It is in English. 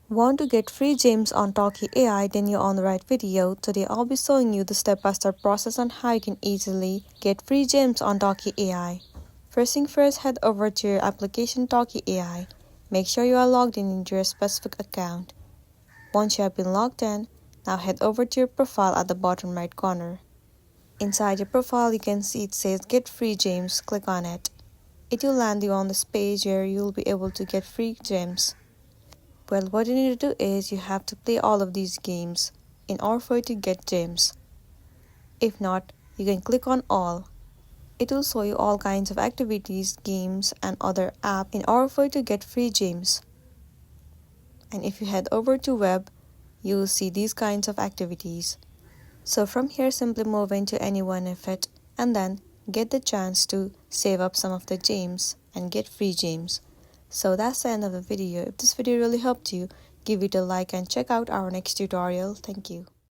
Want to get free gems on Talkie AI? Then you're on the right video. Today I'll be showing you the step-by-step process on how you can easily get free gems on Talkie AI. First thing first, head over to your application Talkie AI. Make sure you are logged in into your specific account. Once you have been logged in, now head over to your profile at the bottom right corner. Inside your profile, you can see it says Get Free Gems. Click on it. It will land you on this page where you'll be able to get free gems. Well, what you need to do is you have to play all of these games in order for you to get gems. If not, you can click on all. It will show you all kinds of activities, games, and other apps in order for you to get free gems. And if you head over to web, you will see these kinds of activities. So from here, simply move into any one of it and then get the chance to save up some of the gems and get free gems. So that's the end of the video. If this video really helped you, give it a like and check out our next tutorial. Thank you.